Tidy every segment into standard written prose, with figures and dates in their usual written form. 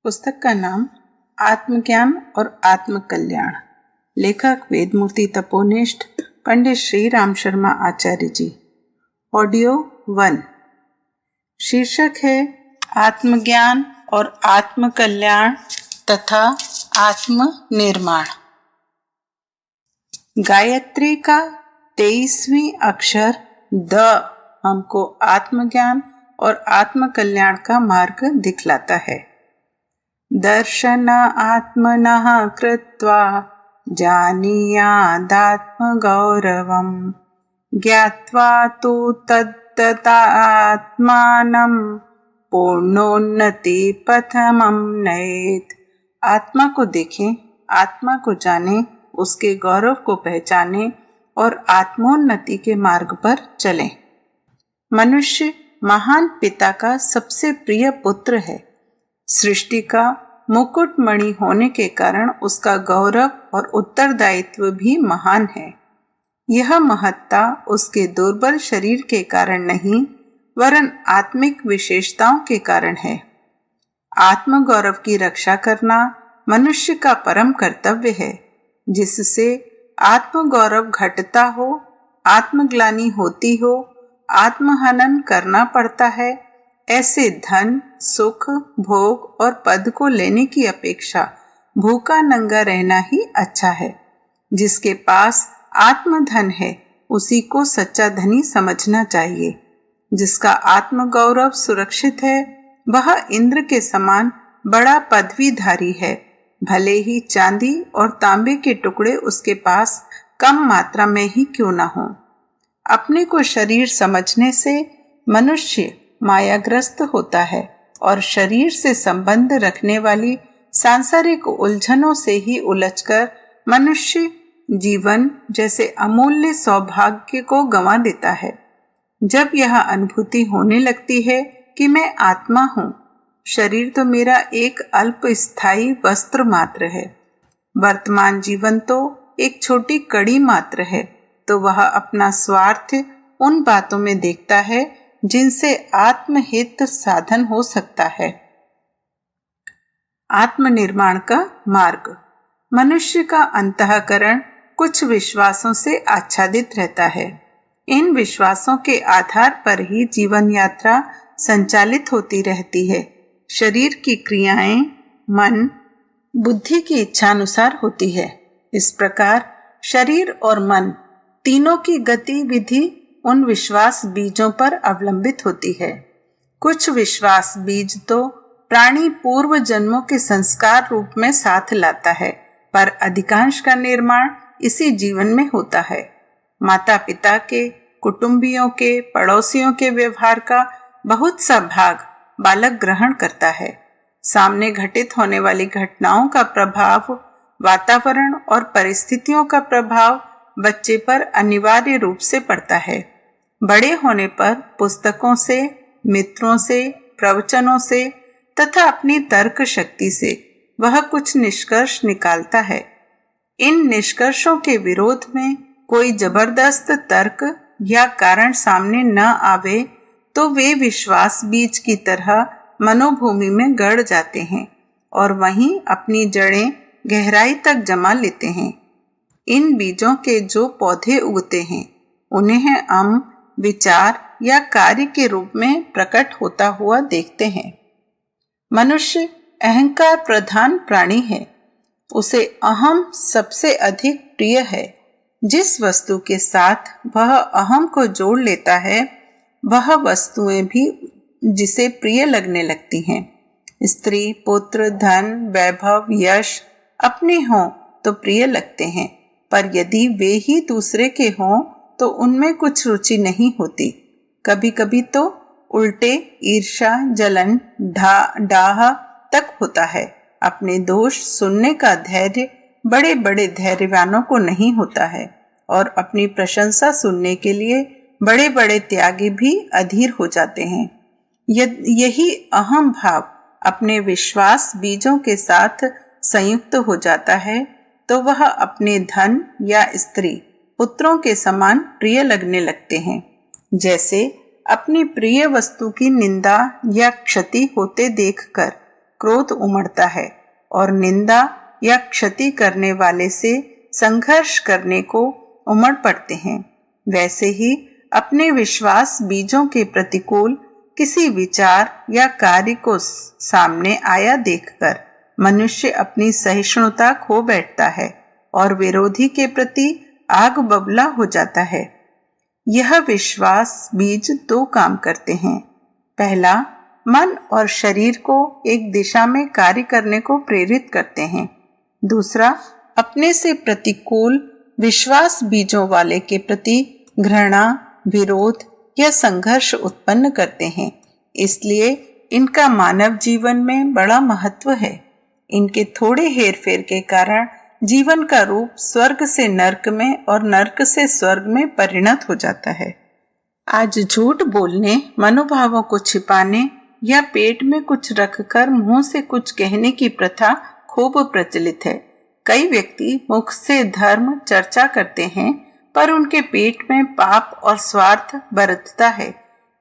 पुस्तक का नाम आत्मज्ञान और आत्मकल्याण। लेखक वेदमूर्ति तपोनिष्ठ पंडित श्री राम शर्मा आचार्य जी। ऑडियो 1। शीर्षक है आत्मज्ञान और आत्मकल्याण तथा आत्मनिर्माण। गायत्री का 23वीं अक्षर द हमको आत्मज्ञान और आत्मकल्याण का मार्ग दिखलाता है। दर्शन आत्मनः कृत्वा जानीयादात्म गौरवम ज्ञात्वा तु तद्दतात्मानं पूर्णोन्नति पथमं नयेत्। आत्मा को देखें, आत्मा को जाने, उसके गौरव को पहचाने और आत्मोन्नति के मार्ग पर चलें। मनुष्य महान पिता का सबसे प्रिय पुत्र है। सृष्टि का मुकुटमणि होने के कारण उसका गौरव और उत्तरदायित्व भी महान है। यह महत्ता उसके दुर्बल शरीर के कारण नहीं, वरन आत्मिक विशेषताओं के कारण है। आत्मगौरव की रक्षा करना मनुष्य का परम कर्तव्य है। जिससे आत्मगौरव घटता हो, आत्मग्लानि होती हो, आत्महनन करना पड़ता है, ऐसे धन, सुख, भोग और पद को लेने की अपेक्षा भूखा नंगा रहना ही अच्छा है। जिसके पास आत्मधन है, उसी को सच्चा धनी समझना चाहिए। जिसका आत्मगौरव सुरक्षित है, वह इंद्र के समान बड़ा पदवीधारी है। भले ही चांदी और तांबे के टुकड़े उसके पास कम मात्रा में ही क्यों न हो। अपने को शरीर समझने से मनुष्य मायाग्रस्त होता है और शरीर से संबंध रखने वाली सांसारिक उलझनों से ही उलझकर मनुष्य जीवन जैसे अमूल्य सौभाग्य को गंवा देता है। जब यह अनुभूति होने लगती है कि मैं आत्मा हूँ, शरीर तो मेरा एक अल्पस्थायी वस्त्र मात्र है, वर्तमान जीवन तो एक छोटी कड़ी मात्र है, तो वह अपना स्वार्थ उन बातों में देखता है जिनसे आत्महित साधन हो सकता है। आत्मनिर्माण का मार्ग। मनुष्य का अंतःकरण कुछ विश्वासों से आच्छादित रहता है। इन विश्वासों के आधार पर ही जीवन यात्रा संचालित होती रहती है। शरीर की क्रियाएं मन, बुद्धि की इच्छानुसार होती है। इस प्रकार शरीर और मन तीनों की गतिविधि उन विश्वास बीजों पर अवलंबित होती है। कुछ विश्वास बीज तो प्राणी पूर्व जन्मों के संस्कार रूप में साथ लाता है, पर अधिकांश का निर्माण इसी जीवन में होता है। माता पिता के, कुटुंबियों के, पड़ोसियों के व्यवहार का बहुत सा भाग बालक ग्रहण करता है। सामने घटित होने वाली घटनाओं का प्रभाव, वातावरण और परिस्थितियों का प्रभाव बच्चे पर अनिवार्य रूप से पड़ता है। बड़े होने पर पुस्तकों से, मित्रों से, प्रवचनों से तथा अपनी तर्क शक्ति से वह कुछ निष्कर्ष निकालता है। इन निष्कर्षों के विरोध में कोई जबरदस्त तर्क या कारण सामने न आवे तो वे विश्वास बीज की तरह मनोभूमि में गड़ जाते हैं और वहीं अपनी जड़ें गहराई तक जमा लेते हैं। इन बीजों के जो पौधे उगते हैं, उन्हें हम विचार या कार्य के रूप में प्रकट होता हुआ देखते हैं। मनुष्य अहंकार प्रधान प्राणी है। उसे अहम सबसे अधिक प्रिय है। जिस वस्तु के साथ वह अहम को जोड़ लेता है, वह वस्तुएं भी जिसे प्रिय लगने लगती हैं। स्त्री, पुत्र, धन, वैभव, यश अपने हों तो प्रिय लगते हैं, पर यदि वे ही दूसरे के हों तो उनमें कुछ रुचि नहीं होती। कभी कभी तो उल्टे ईर्ष्या, जलन, डाह तक होता है। अपने दोष सुनने का धैर्य बड़े बड़े धैर्यवानों को नहीं होता है और अपनी प्रशंसा सुनने के लिए बड़े बड़े त्यागी भी अधीर हो जाते हैं। यही अहम भाव अपने विश्वास बीजों के साथ संयुक्त हो जाता है तो वह अपने धन या स्त्री, पुत्रों के समान प्रिय लगने लगते हैं। जैसे अपनी प्रिय वस्तु की निंदा या क्षति होते देखकर क्रोध उमड़ता है और निंदा या क्षति करने वाले से संघर्ष करने को उमड़ पड़ते हैं। वैसे ही अपने विश्वास बीजों के प्रतिकूल किसी विचार या कार्य को सामने आया देखकर मनुष्य अपनी सहिष्णुता खो बैठता है और विरोधी के प्रति आग बबूला हो जाता है। यह विश्वास बीज दो काम करते हैं। पहला, मन और शरीर को एक दिशा में कार्य करने को प्रेरित करते हैं। दूसरा, अपने से प्रतिकूल विश्वास बीजों वाले के प्रति घृणा, विरोध या संघर्ष उत्पन्न करते हैं। इसलिए इनका मानव जीवन में बड़ा महत्व है। इनके थोड़े हेरफेर के कारण जीवन का रूप स्वर्ग से नर्क में और नर्क से स्वर्ग में परिणत हो जाता है। आज झूठ बोलने, मनोभावों को छिपाने या पेट में कुछ रखकर मुंह से कुछ कहने की प्रथा खूब प्रचलित है। कई व्यक्ति मुख से धर्म चर्चा करते हैं, पर उनके पेट में पाप और स्वार्थ बरतता है।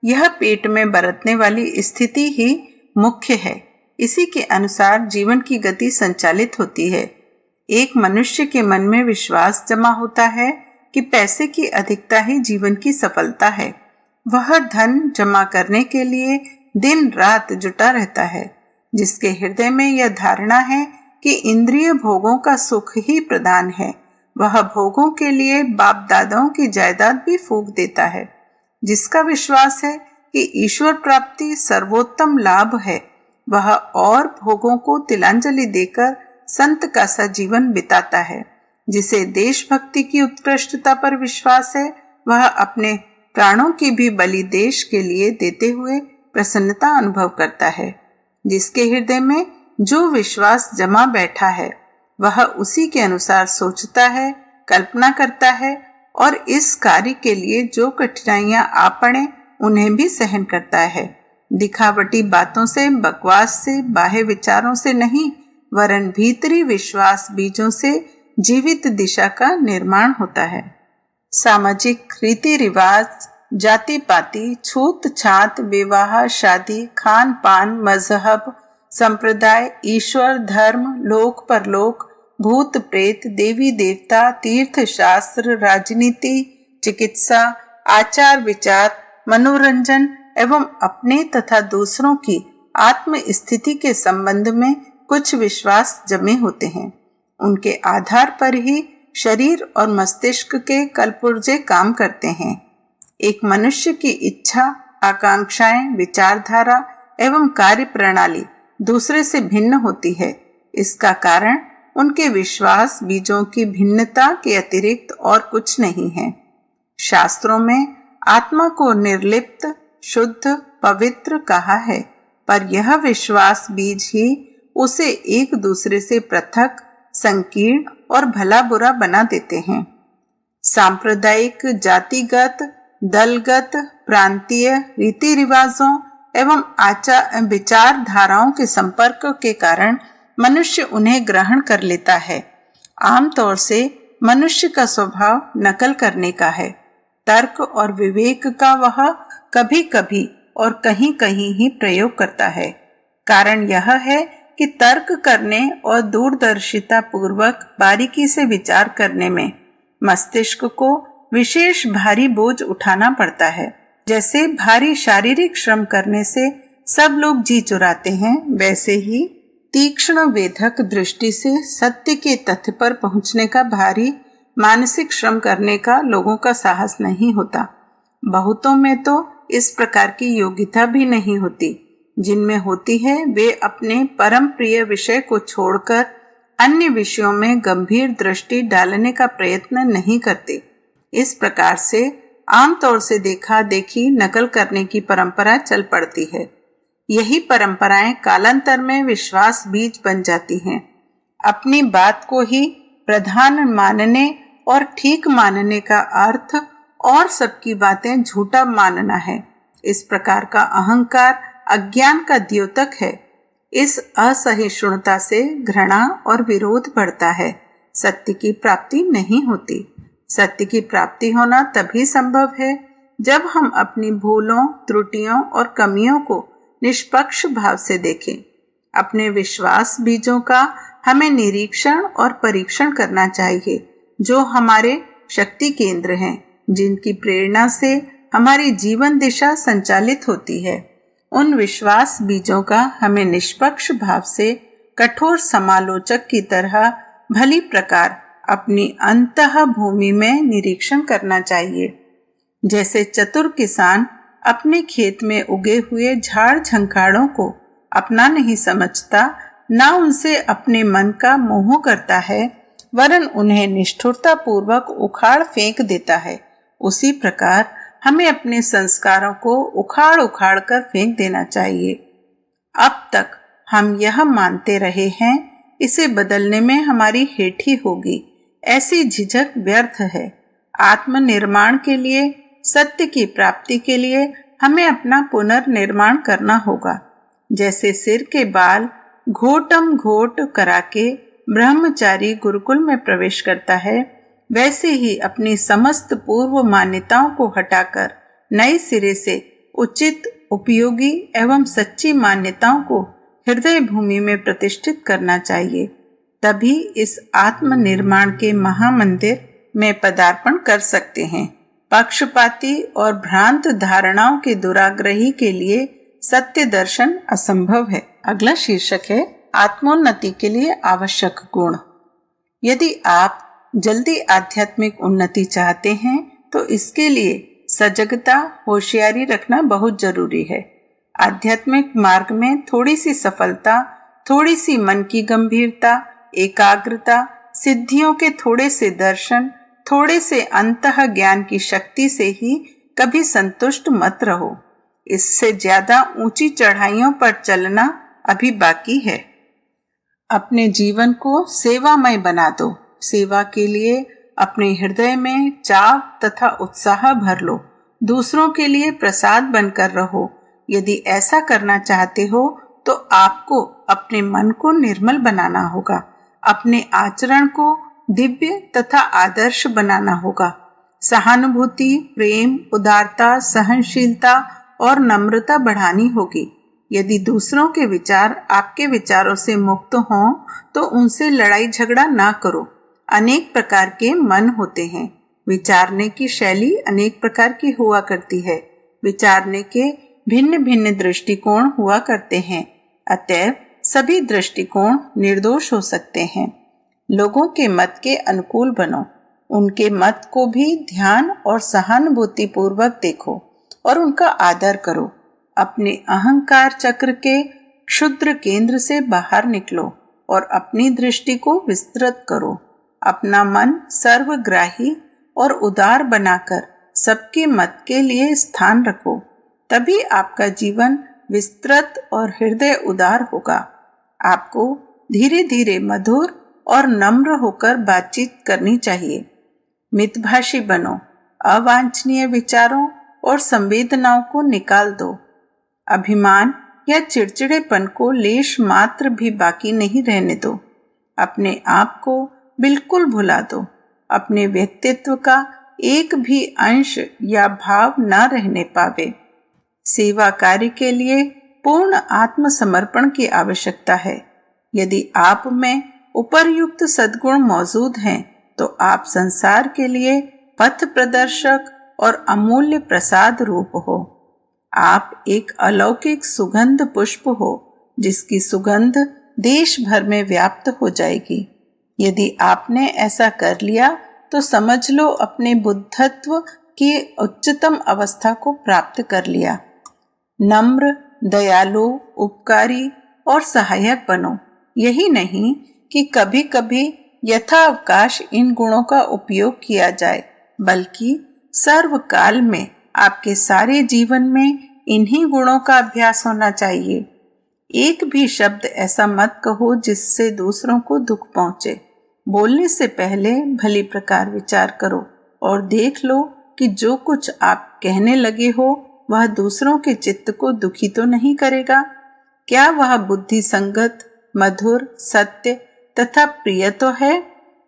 यह पेट में बरतने वाली स्थिति ही मुख्य है। इसी के अनुसार जीवन की गति संचालित होती है। एक मनुष्य के मन में विश्वास जमा होता है कि पैसे की अधिकता ही जीवन की सफलता है। वह धन जमा करने के लिए दिन रात जुटा रहता है। जिसके हृदय में यह धारणा है कि इंद्रिय भोगों का सुख ही प्रधान है, वह भोगों के लिए बाप दादाओं की जायदाद भी फूंक देता है। जिसका विश्वास है कि ईश्वर प्राप्ति सर्वोत्तम लाभ है, वह और भोगों को तिलांजलि देकर संत का सा जीवन बिताता है। जिसे देशभक्ति की उत्कृष्टता पर विश्वास है, वह अपने प्राणों की भी बलि देश के लिए देते हुए प्रसन्नता अनुभव करता है। जिसके हृदय में जो विश्वास जमा बैठा है, वह उसी के अनुसार सोचता है, कल्पना करता है और इस कार्य के लिए जो कठिनाइयां आ पड़े उन्हें भी सहन करता है। दिखावटी बातों से, बकवास से, बाह्य विचारों से नहीं, वरन भीतरी विश्वास बीजों से जीवित दिशा का निर्माण होता है। सामाजिक रीति रिवाज, जाति पाति, छूत छात, विवाह, शादी, खान पान, मजहब, संप्रदाय, ईश्वर, धर्म, लोक परलोक, भूत प्रेत, देवी देवता, तीर्थ शास्त्र, राजनीति, चिकित्सा, आचार विचार, मनोरंजन एवं अपने तथा दूसरों की आत्म स्थिति के संबंध में कुछ विश्वास जमे होते हैं। उनके आधार पर ही शरीर और मस्तिष्क के कलपुर्जे काम करते हैं। एक मनुष्य की इच्छा, आकांक्षाएं, विचारधारा एवं कार्य प्रणाली दूसरे से भिन्न होती है। इसका कारण उनके विश्वास बीजों की भिन्नता के अतिरिक्त और कुछ नहीं है। शास्त्रों में आत्मा को निर्लिप्त, शुद्ध, पवित्र कहा है, पर यह विश्वास बीज ही उसे एक दूसरे से पृथक, संकीर्ण और भला बुरा बना देते हैं। सांप्रदायिक, जातिगत, दलगत, प्रांतीय रीति रिवाजों एवं विचारधाराओं के संपर्क के कारण मनुष्य उन्हें ग्रहण कर लेता है। आमतौर से मनुष्य का स्वभाव नकल करने का है। तर्क और विवेक का वह कभी कभी और कहीं कहीं ही प्रयोग करता है। कारण यह है कि तर्क करने और दूरदर्शिता पूर्वक बारीकी से विचार करने में मस्तिष्क को विशेष भारी बोझ उठाना पड़ता है। जैसे भारी शारीरिक श्रम करने से सब लोग जी चुराते हैं, वैसे ही तीक्ष्ण वेधक दृष्टि से सत्य के तथ्य पर पहुंचने का भारी मानसिक श्रम करने का लोगों का साहस नहीं होता। बहुतों में तो इस प्रकार की योग्यता भी नहीं होती। जिनमें होती है वे अपने परम प्रिय विषय को छोड़कर अन्य विषयों में गंभीर दृष्टि डालने का प्रयत्न नहीं करते। इस प्रकार से आमतौर से देखा देखी नकल करने की परंपरा चल पड़ती है। यही परंपराएं कालांतर में विश्वास बीज बन जाती हैं। अपनी बात को ही प्रधान मानने और ठीक मानने का अर्थ और सबकी बातें झूठा मानना है। इस प्रकार का अहंकार अज्ञान का द्योतक है। इस असहिष्णुता से घृणा और विरोध बढ़ता है। सत्य की प्राप्ति नहीं होती। सत्य की प्राप्ति होना तभी संभव है जब हम अपनी भूलों, त्रुटियों और कमियों को निष्पक्ष भाव से देखें। अपने विश्वास बीजों का हमें निरीक्षण और परीक्षण करना चाहिए, जो हमारे शक्ति केंद्र हैं, जिनकी प्रेरणा से हमारी जीवन दिशा संचालित होती है। उन विश्वास बीजों का हमें निष्पक्ष भाव से कठोर समालोचक की तरह भली प्रकार अपनी अंतः भूमि में निरीक्षण करना चाहिए। जैसे चतुर किसान अपने खेत में उगे हुए झाड़ झंखाड़ों को अपना नहीं समझता, ना उनसे अपने मन का मोह करता है, वरन उन्हें निष्ठुरता पूर्वक उखाड़ फेंक देता है, उसी प्रकार हमें अपने संस्कारों को उखाड़ उखाड़ कर फेंक देना चाहिए। अब तक हम यह मानते रहे हैं, इसे बदलने में हमारी हेठी होगी, ऐसी झिझक व्यर्थ है। आत्मनिर्माण के लिए, सत्य की प्राप्ति के लिए हमें अपना पुनर्निर्माण करना होगा। जैसे सिर के बाल घोटम घोट करा के ब्रह्मचारी गुरुकुल में प्रवेश करता है, वैसे ही अपनी समस्त पूर्व मान्यताओं को हटाकर नए सिरे से उचित, उपयोगी एवं सच्ची मान्यताओं को हृदय भूमि में प्रतिष्ठित करना चाहिए। तभी इस आत्मनिर्माण के महामंदिर में पदार्पण कर सकते हैं। पक्षपाती और भ्रांत धारणाओं के दुराग्रही के लिए सत्य दर्शन असंभव है। अगला शीर्षक है आत्मोन्नति के लिए आवश्यक गुण। यदि आप जल्दी आध्यात्मिक उन्नति चाहते हैं तो इसके लिए सजगता, होशियारी रखना बहुत जरूरी है। आध्यात्मिक मार्ग में थोड़ी सी सफलता, थोड़ी सी मन की गंभीरता, एकाग्रता, सिद्धियों के थोड़े से दर्शन, थोड़े से अंतः ज्ञान की शक्ति से ही कभी संतुष्ट मत रहो। इससे ज्यादा ऊंची चढ़ाइयों पर चलना अभी बाकी है। अपने जीवन को सेवामय बना दो। सेवा के लिए अपने हृदय में चाव तथा उत्साह भर लो। दूसरों के लिए प्रसाद बनकर रहो। यदि ऐसा करना चाहते हो तो आपको अपने मन को निर्मल बनाना होगा, अपने आचरण को दिव्य तथा आदर्श बनाना होगा। सहानुभूति, प्रेम, उदारता, सहनशीलता और नम्रता बढ़ानी होगी। यदि दूसरों के विचार आपके विचारों से मुक्त हों तो उनसे लड़ाई झगड़ा ना करो। अनेक प्रकार के मन होते हैं। विचारने की शैली अनेक प्रकार की हुआ करती है। विचारने के भिन्न भिन्न दृष्टिकोण हुआ करते हैं। अतएव सभी दृष्टिकोण निर्दोष हो सकते हैं। लोगों के मत के अनुकूल बनो। उनके मत को भी ध्यान और सहानुभूति पूर्वक देखो और उनका आदर करो। अपने अहंकार चक्र के क्षुद्र केंद्र से बाहर निकलो और अपनी दृष्टि को विस्तृत करो। अपना मन सर्वग्राही और उदार बनाकर सबके मत के लिए स्थान रखो। तभी आपका जीवन विस्तृत और हृदय उदार होगा। आपको धीरे धीरे मधुर और नम्र होकर बातचीत करनी चाहिए। मितभाषी बनो। अवांछनीय विचारों और संवेदनाओं को निकाल दो। अभिमान या चिड़चिड़ेपन को लेश मात्र भी बाकी नहीं रहने दो। अपने आप को बिल्कुल भुला दो। अपने व्यक्तित्व का एक भी अंश या भाव न रहने पावे। सेवा कार्य के लिए पूर्ण आत्मसमर्पण की आवश्यकता है। यदि आप में उपर्युक्त सद्गुण मौजूद हैं तो आप संसार के लिए पथ प्रदर्शक और अमूल्य प्रसाद रूप हो। आप एक अलौकिक सुगंध पुष्प हो जिसकी सुगंध देश भर में व्याप्त हो जाएगी। यदि आपने ऐसा कर लिया तो समझ लो अपने बुद्धत्व की उच्चतम अवस्था को प्राप्त कर लिया। नम्र, दयालु, उपकारी और सहायक बनो। यही नहीं कि कभी कभी यथावकाश इन गुणों का उपयोग किया जाए, बल्कि सर्वकाल में आपके सारे जीवन में इन्हीं गुणों का अभ्यास होना चाहिए। एक भी शब्द ऐसा मत कहो जिससे दूसरों को दुख पहुंचे। बोलने से पहले भली प्रकार विचार करो और देख लो कि जो कुछ आप कहने लगे हो वह दूसरों के चित्त को दुखी तो नहीं करेगा। क्या वह बुद्धि संगत, मधुर, सत्य तथा प्रिय तो है?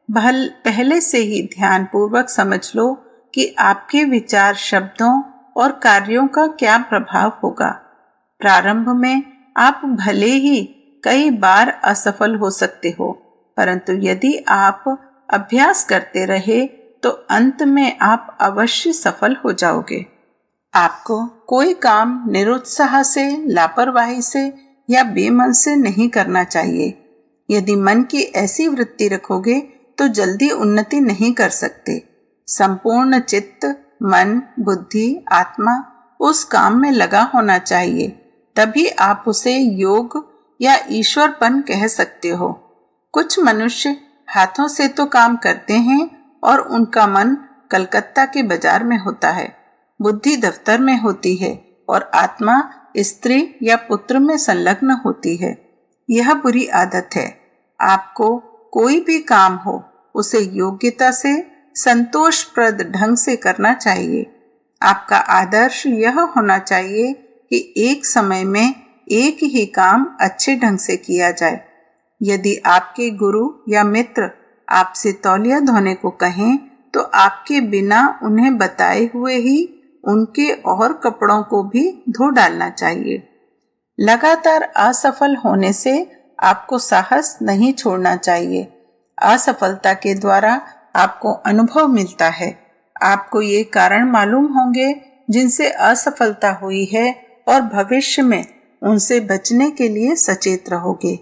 पहले से ही ध्यान पूर्वक समझ लो कि आपके विचार, शब्दों और कार्यों का क्या प्रभाव होगा। प्रारंभ में आप भले ही कई बार असफल हो सकते हो, परंतु यदि आप अभ्यास करते रहे तो अंत में आप अवश्य सफल हो जाओगे। आपको कोई काम निरुत्साह से, लापरवाही से या बेमन से नहीं करना चाहिए। यदि मन की ऐसी वृत्ति रखोगे तो जल्दी उन्नति नहीं कर सकते। संपूर्ण चित्त, मन, बुद्धि, आत्मा उस काम में लगा होना चाहिए, तभी आप उसे योग या ईश्वरपन कह सकते हो। कुछ मनुष्य हाथों से तो काम करते हैं और उनका मन कलकत्ता के बाजार में होता है, बुद्धि दफ्तर में होती है और आत्मा स्त्री या पुत्र में संलग्न होती है। यह बुरी आदत है। आपको कोई भी काम हो उसे योग्यता से, संतोषप्रद ढंग से करना चाहिए। आपका आदर्श यह होना चाहिए कि एक समय में एक ही काम अच्छे ढंग से किया जाए। यदि आपके गुरु या मित्र आपसे तौलिया धोने को कहें तो आपके बिना उन्हें बताए हुए ही उनके और कपड़ों को भी धो डालना चाहिए। लगातार असफल होने से आपको साहस नहीं छोड़ना चाहिए। असफलता के द्वारा आपको अनुभव मिलता है। आपको ये कारण मालूम होंगे जिनसे असफलता हुई है और भविष्य में उनसे बचने के लिए सचेत रहोगे।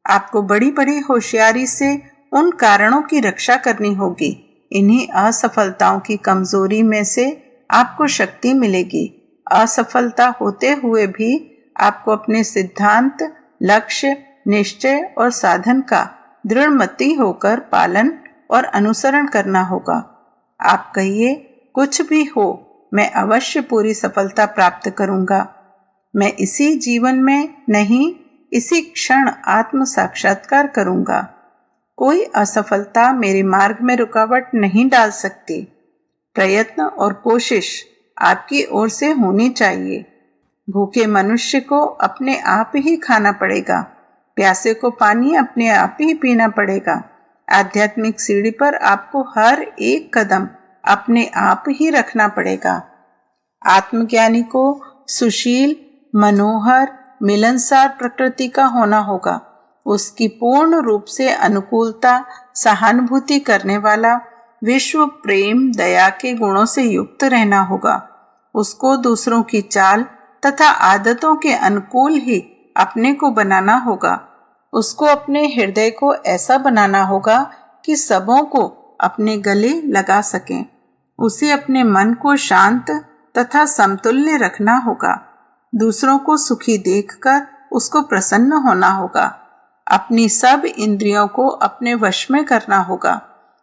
आपको बड़ी बड़ी होशियारी से उन कारणों की रक्षा करनी होगी। इन्हीं असफलताओं की कमजोरी में से आपको शक्ति मिलेगी। असफलता होते हुए भी आपको अपने सिद्धांत, लक्ष्य, निश्चय और साधन का दृढ़मति होकर पालन और अनुसरण करना होगा। आप कहिए, कुछ भी हो, मैं अवश्य पूरी सफलता प्राप्त करूंगा। मैं इसी जीवन में नहीं, इसी क्षण आत्म साक्षात्कार करूंगा। कोई असफलता मेरे मार्ग में रुकावट नहीं डाल सकती। प्रयत्न और कोशिश आपकी ओर से होनी चाहिए। भूखे मनुष्य को अपने आप ही खाना पड़ेगा, प्यासे को पानी अपने आप ही पीना पड़ेगा। आध्यात्मिक सीढ़ी पर आपको हर एक कदम अपने आप ही रखना पड़ेगा। आत्मज्ञानी को सुशील, मनोहर, मिलनसार प्रकृति का होना होगा। उसकी पूर्ण रूप से अनुकूलता, सहानुभूति करने वाला, विश्व प्रेम, दया के गुणों से युक्त रहना होगा। उसको दूसरों की चाल तथा आदतों के अनुकूल ही अपने को बनाना होगा। उसको अपने हृदय को ऐसा बनाना होगा कि सबों को अपने गले लगा सकें। उसे अपने मन को शांत तथा समतुल्य रखना होगा। दूसरों को सुखी देखकर उसको प्रसन्न होना होगा। अपनी सब इंद्रियों को अपने वश में करना होगा।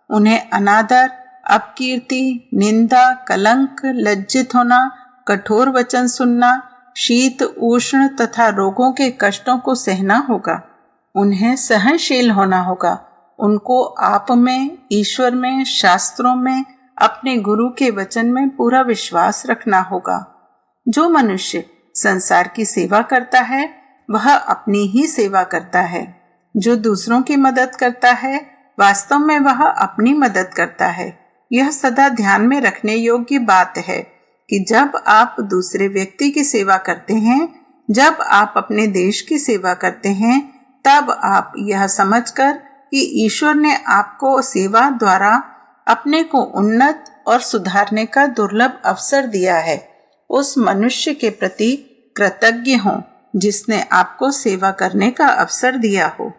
उन्हें अनादर, अपकीर्ति, निंदा, कलंक, लज्जित होना, कठोर वचन सुनना, शीत, उष्ण तथा रोगों के कष्टों को सहना होगा। उन्हें सहनशील होना होगा। उनको आप में, ईश्वर में, शास्त्रों में, अपने गुरु के वचन में पूरा विश्वास रखना होगा। जो मनुष्य संसार की सेवा करता है वह अपनी ही सेवा करता है। जो दूसरों की मदद करता है वास्तव में वह अपनी मदद करता है। यह सदा ध्यान में रखने योग्य बात है कि जब आप दूसरे व्यक्ति की सेवा करते हैं, जब आप अपने देश की सेवा करते हैं, तब आप यह समझकर कि ईश्वर ने आपको सेवा द्वारा अपने को उन्नत और सुधारने का दुर्लभ अवसर दिया है, उस मनुष्य के प्रति कृतज्ञ हों जिसने आपको सेवा करने का अवसर दिया हो।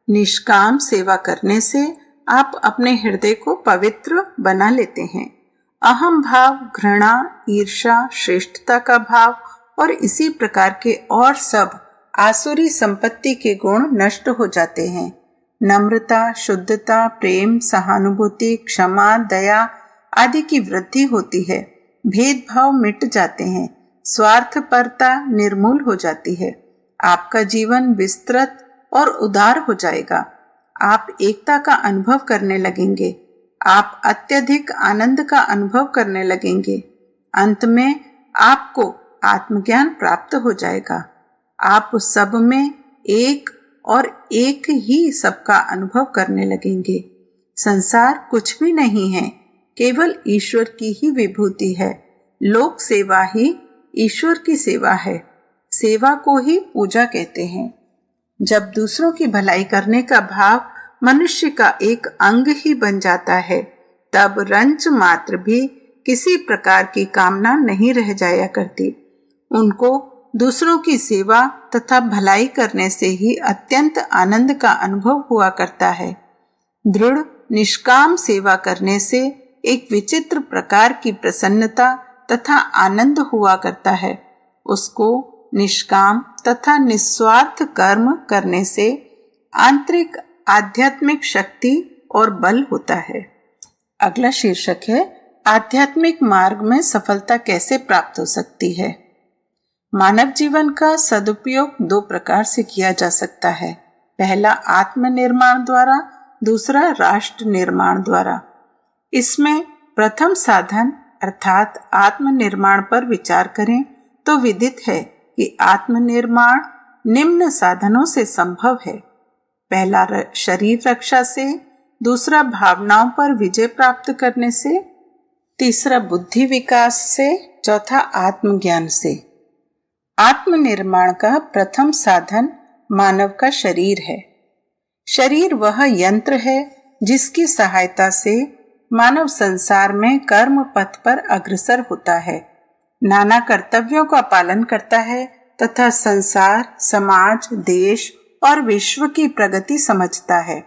निष्काम सेवा करने से आप अपने हृदय को पवित्र बना लेते हैं। अहम भाव, घृणा, ईर्ष्या, श्रेष्ठता का भाव और इसी प्रकार के और सब आसुरी संपत्ति के गुण नष्ट हो जाते हैं। नम्रता, शुद्धता, प्रेम, सहानुभूति, क्षमा, दया आदि की वृद्धि होती है। भेदभाव मिट जाते हैं। स्वार्थपरता निर्मूल हो जाती है। आपका जीवन विस्तृत और उदार हो जाएगा। आप एकता का अनुभव करने लगेंगे। आप अत्यधिक आनंद का अनुभव करने लगेंगे। अंत में आपको आत्मज्ञान प्राप्त हो जाएगा। आप सब में एक और एक ही सबका अनुभव करने लगेंगे। संसार कुछ भी नहीं है, केवल ईश्वर की ही विभूति है। लोक सेवा ही ईश्वर की सेवा है। सेवा को ही पूजा कहते हैं। जब दूसरों की भलाई करने का भाव मनुष्य का एक अंग ही बन जाता है, तब रंच मात्र भी किसी प्रकार की कामना नहीं रह जाया करती। उनको दूसरों की सेवा तथा भलाई करने से ही अत्यंत आनंद का अनुभव हुआ करता है। दृढ़ निष्काम सेवा करने से एक विचित्र प्रकार की प्रसन्नता तथा आनंद हुआ करता है। उसको निष्काम तथा निस्वार्थ कर्म करने से आंतरिक आध्यात्मिक शक्ति और बल होता है। अगला शीर्षक है, आध्यात्मिक मार्ग में सफलता कैसे प्राप्त हो सकती है। मानव जीवन का सदुपयोग दो प्रकार से किया जा सकता है। पहला आत्मनिर्माण द्वारा, दूसरा राष्ट्र निर्माण द्वारा। इसमें प्रथम साधन अर्थात आत्मनिर्माण पर विचार करें तो विदित है कि आत्मनिर्माण निम्न साधनों से संभव है। पहला शरीर रक्षा से, दूसरा भावनाओं पर विजय प्राप्त करने से, तीसरा बुद्धि विकास से, चौथा आत्मज्ञान से। आत्मनिर्माण का प्रथम साधन मानव का शरीर है। शरीर वह यंत्र है जिसकी सहायता से मानव संसार में कर्म पथ पर अग्रसर होता है, नाना कर्तव्यों का पालन करता है तथा संसार, समाज, देश और विश्व की प्रगति समझता है।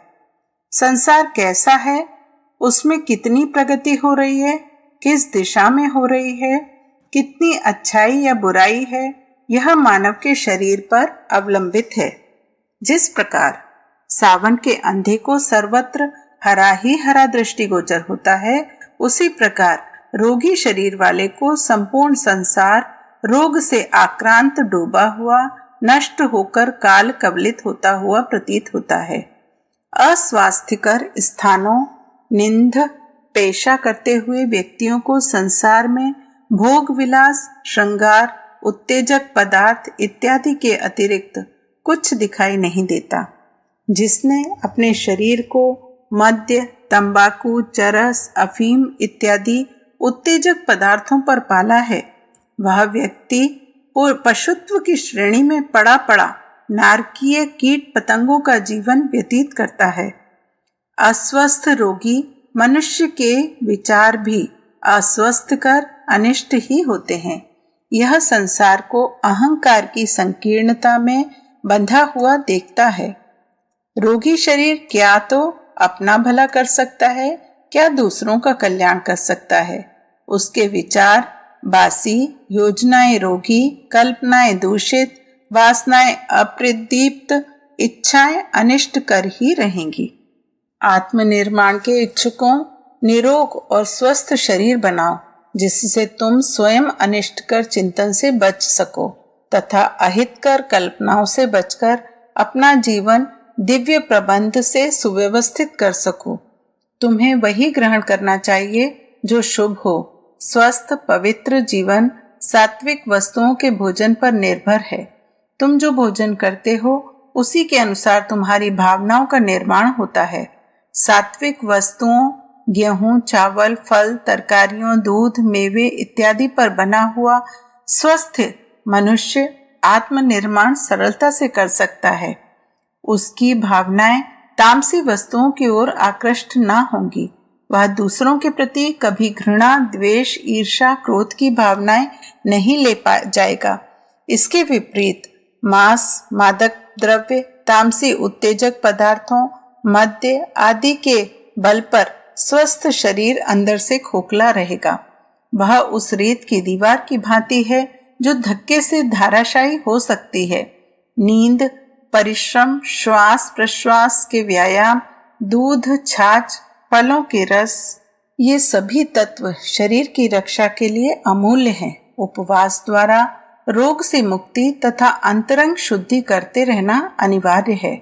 संसार कैसा है, उसमें कितनी प्रगति हो रही है, किस दिशा में हो रही है, कितनी अच्छाई या बुराई है, यह मानव के शरीर पर अवलंबित है। जिस प्रकार सावन के अंधे को सर्वत्र हरा ही हरा दृष्टिगोचर होता है, उसी प्रकार रोगी शरीर वाले को संपूर्ण संसार रोग से आक्रांत, डूबा हुआ, नष्ट होकर काल कवलित होता हुआ प्रतीत होता है। अस्वास्थ्यकर स्थानों, निंद पेशा करते हुए व्यक्तियों को संसार में भोग विलास, श्रृंगार, उत्तेजक पदार्थ इत्यादि के अतिरिक्त कुछ दिखाई नहीं देता। जिसने अपने शरीर को मद्य, तंबाकू, चरस, अफीम इत्यादि उत्तेजक पदार्थों पर पाला है, वह व्यक्ति पशुत्व की श्रेणी में पड़ा पड़ा नारकीय कीट पतंगों का जीवन व्यतीत करता है। अस्वस्थ रोगी मनुष्य के विचार भी अस्वस्थ कर अनिष्ट ही होते हैं। यह संसार को अहंकार की संकीर्णता में बंधा हुआ देखता है। रोगी शरीर क्या तो अपना भला कर सकता है, क्या दूसरों का कल्याण कर सकता है। उसके विचार बासी, योजनाएं रोगी, कल्पनाएं दूषित, वासनाएं अप्रदीप्त, इच्छाएं अनिष्ट कर ही रहेंगी। आत्मनिर्माण के इच्छुकों, निरोग और स्वस्थ शरीर बनाओ, जिससे तुम स्वयं अनिष्टकर चिंतन से बच सको तथा अहितकर कल्पनाओं से बचकर अपना जीवन दिव्य प्रबंध से सुव्यवस्थित कर सको। तुम्हें वही ग्रहण करना चाहिए जो शुभ हो। स्वस्थ पवित्र जीवन सात्विक वस्तुओं के भोजन पर निर्भर है। तुम जो भोजन करते हो उसी के अनुसार तुम्हारी भावनाओं का निर्माण होता है। सात्विक वस्तुओं गेहूं, चावल, फल, तरकारियों, दूध, मेवे इत्यादि पर बना हुआ स्वस्थ मनुष्य आत्मनिर्माण सरलता से कर सकता है। उसकी भावनाएं तामसी वस्तुओं की ओर आकृष्ट ना होंगी। वह दूसरों के प्रति कभी घृणा, द्वेष, ईर्ष्या, क्रोध की भावनाएं नहीं ले जाएगा। इसके विपरीत मांस, मादक द्रव्य, तामसी उत्तेजक पदार्थों, मद्य आदि के बल पर स्वस्थ शरीर अंदर से खोखला रहेगा। वह उस रेत की दीवार की भांति है जो धक्के से धाराशायी हो सकती है। नींद, परिश्रम, श्वास प्रश्वास के व्यायाम, दूध, छाछ, फलों के रस, ये सभी तत्व शरीर की रक्षा के लिए अमूल्य हैं। उपवास द्वारा रोग से मुक्ति तथा अंतरंग शुद्धि करते रहना अनिवार्य है।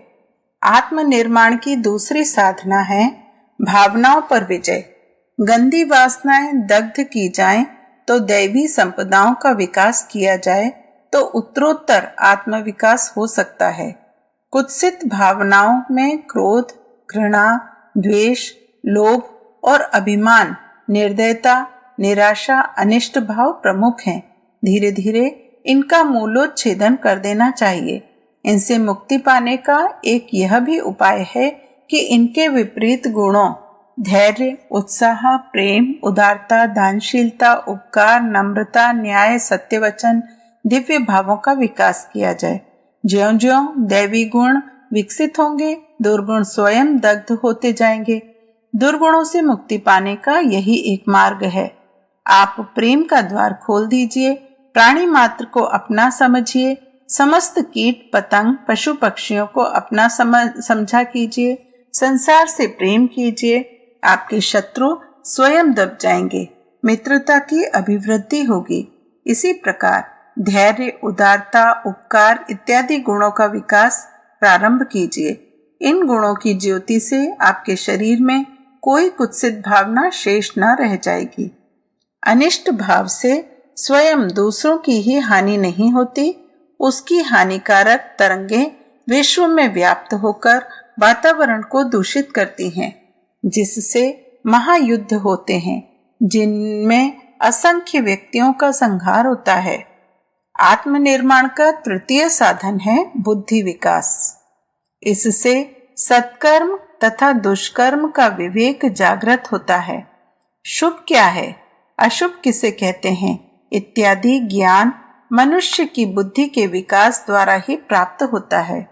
आत्मनिर्माण की दूसरी साधना है भावनाओं पर विजय। गंदी वासनाएं दग्ध की जाएं तो दैवी संपदाओं का विकास किया जाए तो उत्तरोत्तर आत्मविकास हो सकता है। कुत्सित भावनाओं में क्रोध, घृणा, द्वेष, लोभ और अभिमान, निर्दयता, निराशा, अनिष्ट भाव प्रमुख हैं। धीरे धीरे इनका मूलोच्छेदन कर देना चाहिए। इनसे मुक्ति पाने का एक यह भी उपाय है कि इनके विपरीत गुणों धैर्य, उत्साह, प्रेम, उदारता, दानशीलता, उपकार, नम्रता, न्याय, सत्यवचन, दिव्य भावों का विकास किया जाए। ज्यों-ज्यों दैवी गुण विकसित होंगे, दुर्गुण स्वयं दग्ध होते जाएंगे। दुर्गुणों से मुक्ति पाने का यही एक मार्ग है। आप प्रेम का द्वार खोल दीजिए, प्राणी मात्र को अपना समझिए, समस्त कीट पतंग पशु पक्षियों को अपना समझा कीजिए, संसार से प्रेम कीजिए। आपके शत्रु स्वयं दब जाएंगे, मित्रता की अभिवृद्धि होगी। इसी प्रकार धैर्य, उदारता, उपकार इत्यादि गुणों का विकास प्रारंभ कीजिए। इन गुणों की ज्योति से आपके शरीर में कोई कुत्सित भावना शेष न रह जाएगी। अनिष्ट भाव से स्वयं दूसरों की ही हानि नहीं होती, उसकी हानिकारक तरंगें विश्व में व्याप्त होकर वातावरण को दूषित करती हैं, जिससे महायुद्ध होते हैं, जिनमें असंख्य व्यक्तियों का संहार होता है। आत्मनिर्माण का तृतीय साधन है बुद्धि विकास। इससे सत्कर्म तथा दुष्कर्म का विवेक जागृत होता है। शुभ क्या है, अशुभ किसे कहते हैं इत्यादि ज्ञान मनुष्य की बुद्धि के विकास द्वारा ही प्राप्त होता है।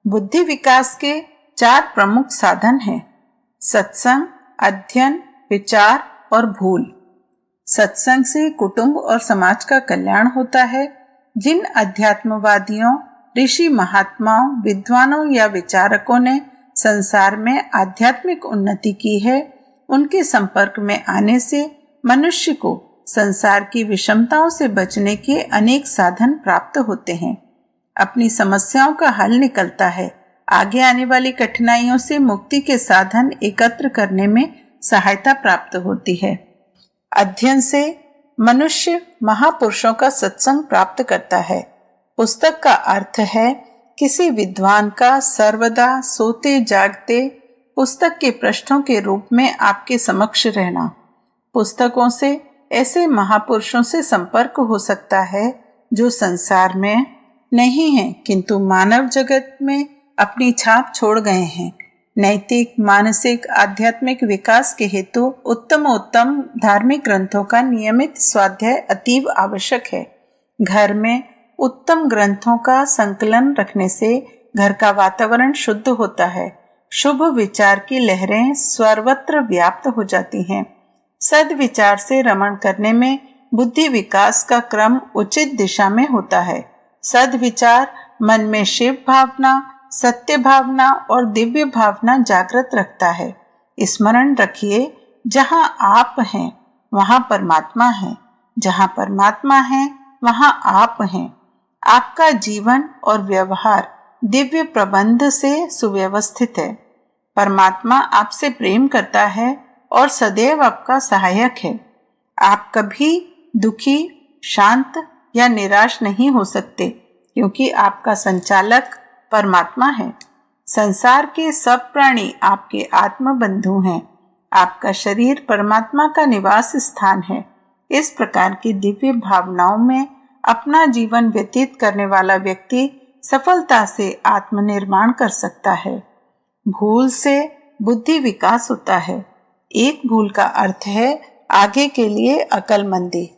बुद्धि विकास के 4 प्रमुख साधन हैं: सत्संग, अध्ययन, विचार और भूल। सत्संग से कुटुंब और समाज का कल्याण होता है। जिन अध्यात्मवादियों, ऋषि महात्माओं, विद्वानों या विचारकों ने संसार में आध्यात्मिक उन्नति की है, उनके संपर्क में आने से मनुष्य को संसार की विषमताओं से बचने के अनेक साधन प्राप्त होते हैं। अपनी समस्याओं का हल निकलता है। आगे आने वाली कठिनाइयों से मुक्ति के साधन एकत्र करने में सहायता प्राप्त होती है। अध्ययन से मनुष्य महापुरुषों का सत्संग प्राप्त करता है। पुस्तक का अर्थ है किसी विद्वान का सर्वदा सोते जागते पुस्तक के पृष्ठों के रूप में आपके समक्ष रहना। पुस्तकों से ऐसे महापुरुषों से संपर्क हो सकता है जो संसार में नहीं हैं, किंतु मानव जगत में अपनी छाप छोड़ गए हैं। नैतिक, मानसिक, आध्यात्मिक विकास के हेतु उत्तम धार्मिक ग्रंथों का नियमित स्वाध्याय अतीव आवश्यक है। घर में उत्तम ग्रंथों का संकलन रखने से घर का वातावरण शुद्ध होता है। शुभ विचार की लहरें सर्वत्र व्याप्त हो जाती हैं। सद्विचार से रमण करने में बुद्धि विकास का क्रम उचित दिशा में होता है। सद्विचार मन में शिव भावना, सत्य भावना और दिव्य भावना जागृत रखता है। स्मरण रखिए, जहाँ आप हैं वहाँ परमात्मा है, जहाँ परमात्मा है वहाँ आप हैं। आपका जीवन और व्यवहार दिव्य प्रबंध से सुव्यवस्थित है। परमात्मा आपसे प्रेम करता है और सदैव आपका सहायक है। आप कभी दुखी, शांत या निराश नहीं हो सकते, क्योंकि आपका संचालक परमात्मा है। संसार के सब प्राणी आपके आत्म बंधु हैं। आपका शरीर परमात्मा का निवास स्थान है। इस प्रकार की दिव्य भावनाओं में अपना जीवन व्यतीत करने वाला व्यक्ति सफलता से आत्मनिर्माण कर सकता है। भूल से बुद्धि विकास होता है। एक भूल का अर्थ है आगे के लिए अकलमंदी।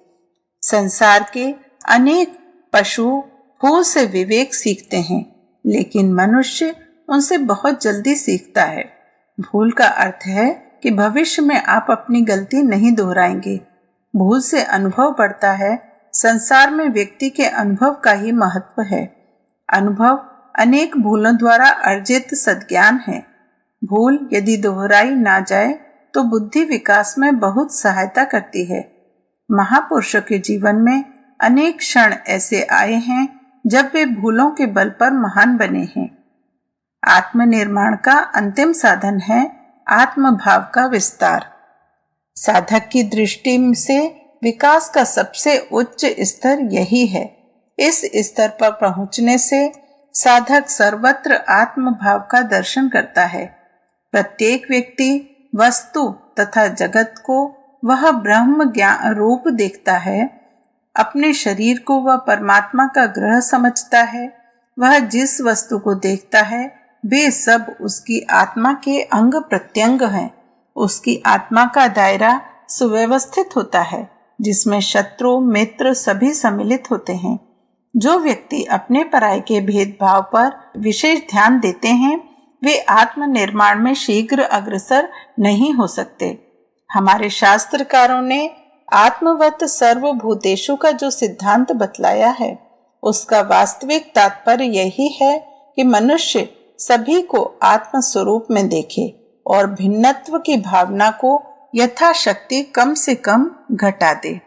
संसार के अनेक पशु भूल से विवेक सीखते हैं, लेकिन मनुष्य उनसे बहुत जल्दी सीखता है। भूल का अर्थ है कि भविष्य में आप अपनी गलती नहीं दोहराएंगे। भूल से अनुभव बढ़ता है। संसार में व्यक्ति के अनुभव का ही महत्व है। अनुभव अनेक भूलों द्वारा अर्जित सद्ज्ञान है। भूल यदि दोहराई ना जाए तो बुद्धि विकास में बहुत सहायता करती है। महापुरुषों के जीवन में अनेक क्षण ऐसे आए हैं जब वे भूलों के बल पर महान बने हैं। आत्मनिर्माण का अंतिम साधन है आत्मभाव का विस्तार। साधक की दृष्टि से विकास का सबसे उच्च स्तर यही है। इस स्तर पर पहुंचने से साधक सर्वत्र आत्मभाव का दर्शन करता है। प्रत्येक व्यक्ति, वस्तु तथा जगत को वह ब्रह्म ज्ञान रूप देखता है। अपने शरीर को वह परमात्मा का ग्रह समझता है। वह जिस वस्तु को देखता है वे सब उसकी आत्मा के अंग प्रत्यंग हैं। उसकी आत्मा का दायरा सुव्यवस्थित होता है जिसमें शत्रु मित्र सभी सम्मिलित होते हैं। जो व्यक्ति अपने पराये के भेदभाव पर विशेष ध्यान देते हैं वे आत्म निर्माण में शीघ्र अग्रसर नहीं हो सकते। हमारे शास्त्रकारों ने आत्मवत सर्वभूतेषु का जो सिद्धांत बतलाया है उसका वास्तविक तात्पर्य यही है कि मनुष्य सभी को आत्म स्वरूप में देखे और भिन्नत्व की भावना को यथाशक्ति कम से कम घटा दे।